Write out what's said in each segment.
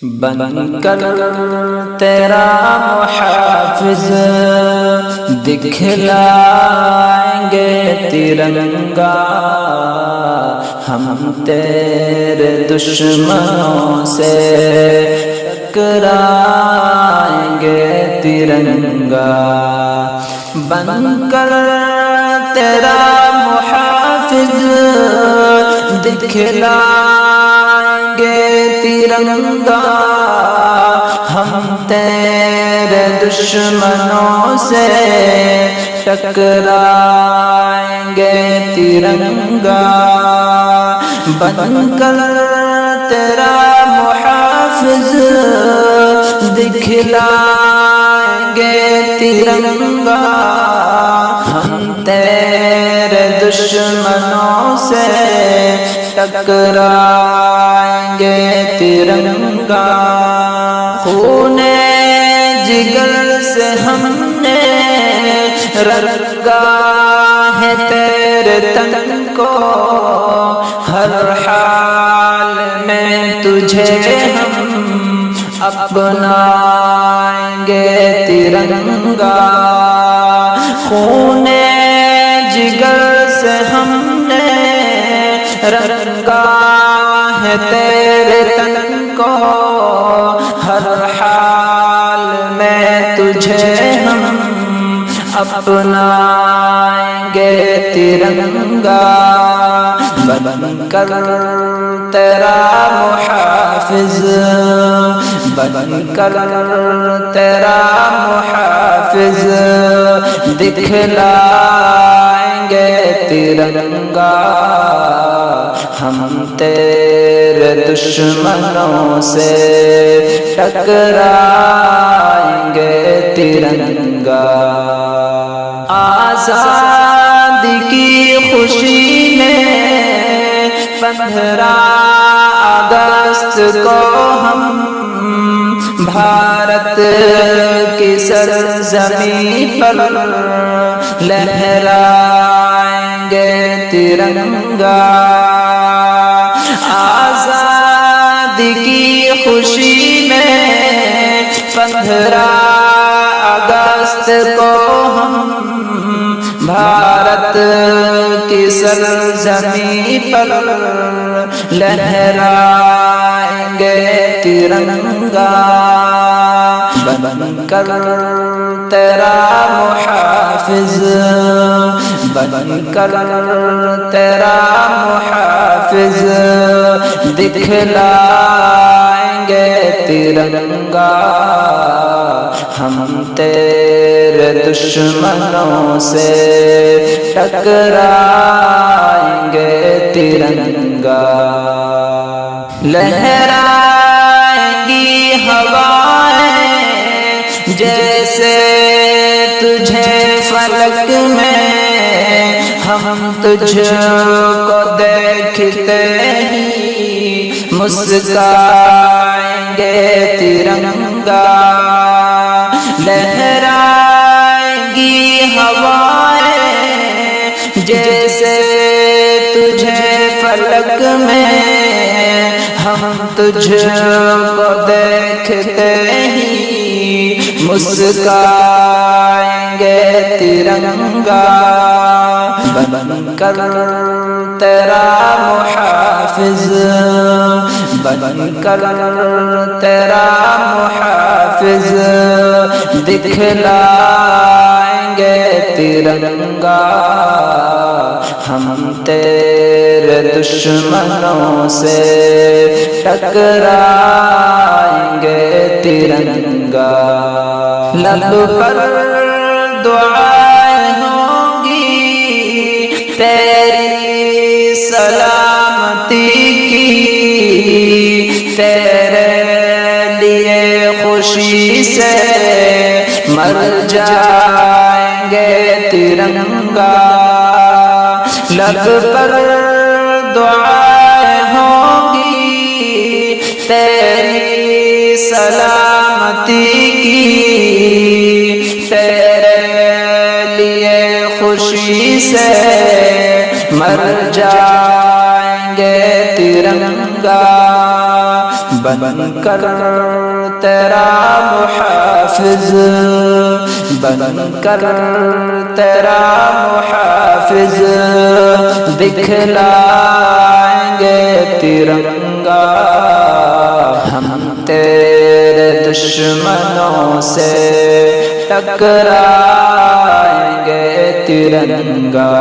بن کر تیرا محافظ دکھلائیں گے ترنگا، ہم تیرے دشمنوں سے ٹکرائیں گے ترنگا۔ بن کر تیرا محافظ دکھلائیں گے ترنگا، ہم تیرے دشمنوں سے ٹکرائیں گے ترنگا۔ بن کر تیرا محافظ دکھلائیں گے ترنگا، ہم تیرے دشمنوں سے ٹکرائیں گے ترنگا۔ خون جگر سے ہم نے رنگا ہے تیرے تن کو، ہر حال میں تجھے ہم اپنائیں گے ترنگا۔ خون جگر سے ہم نے رنگا ہے تیرے تن کو، ہر حال میں تجھے ہم اپنائیں گے ترنگا۔ بن کر تیرا محافظ، بن کر تیرا محافظ دکھلائیں گے ترنگا، ہم تیرے دشمنوں سے ٹکرائیں گے ترنگا۔ آزادی کی خوشی میں 15 اگست کو ہم بھارت کی سرزمین پر لہرائیں گے ترنگا۔ آزادی کی خوشی میں 15 اگست کو ہم بھارت کی سرزمین پر لہرائیں گے ترنگا۔ بن کر تیرا محافظ، بن کر تیرا محافظ دکھلائیں گے ترنگا، ہم تیرے دشمنوں سے ٹکرائیں گے ترنگا۔ لہرائیں گی ہوائیں جیسے تجھے فلک میں، ہم تجھ کو دیکھتے ہی مسکرائیں گے ترنگا۔ لہرائیں گی ہوائیں جیسے تجھے فلک میں، ہم تجھ کو دیکھتے ہی مسکرائیں گے ترنگا۔ بن کر تیرا محافظ، بن کر تیرا محافظ دکھلائیں گے ترنگا، ہم تیرے دشمنوں سے ٹکرائیں گے ترنگا۔ لب پر دعائیں ہوں گی تیری سلامتی کی، تیرے لیے خوشی سے مر جائیں گے ترنگا۔ لب پر دعائیں ہوں گی تیری سلامتی کی، تیرے لیے خوشی سے مر جائیں گے ترنگا۔ بن کر تیرا محافظ، بن کر تیرا محافظ، دکھلائیں گے ترنگا ہم تیرے دشمنوں سے ٹکرائیں گے ترنگا۔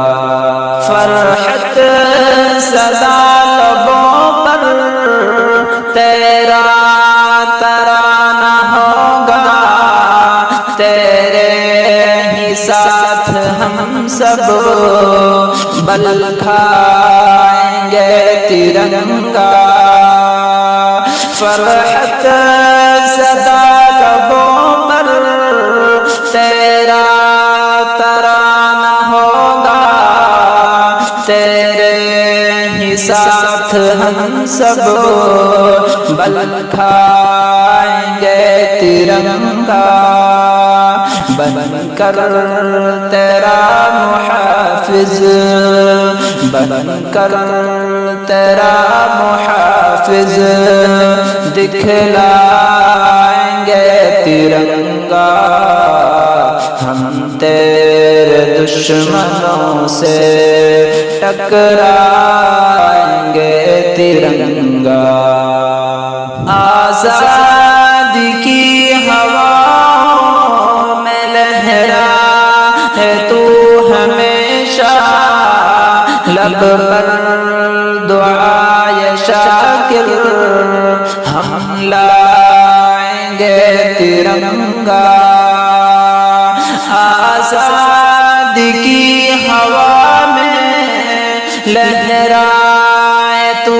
فرحت سدا لبوں پر تیرا ترانہ ہوگا، تیرے ہی ساتھ ہم سب بل کھائیں گے ترنگا۔ فرحت سدا لبوں پر تیرا ترانہ ہوگا، تیرے ہی ساتھ ہم سب بل کھائیں گے ترنگا۔ بن کر تیرا محافظ، بن کر تیرا محافظ، دکھلائیں گے ترنگا ہم تیرے دشمنوں سے ٹکرائیں گے ترنگا۔ آزادی کی ہواؤں میں لہرا ہے تو ہمیشہ، لب پر دعائے شاکر ہم لائیں گے ترنگا۔ آزادی کی ہوا میں لہرائے تو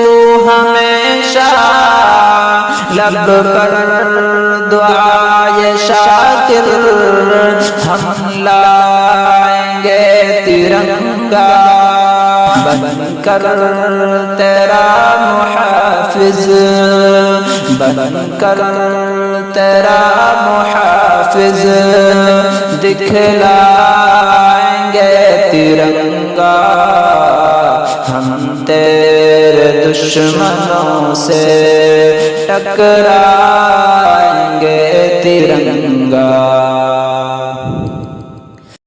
ہمیشہ، لب پر دعائے شاکر ہم لائیں گے ترنگا۔ بن کر تیرا محافظ، بن کر تیرا محافظ، دکھلائیں گے ترنگا ہم تیرے دشمنوں سے ٹکرائیں گے ترنگا۔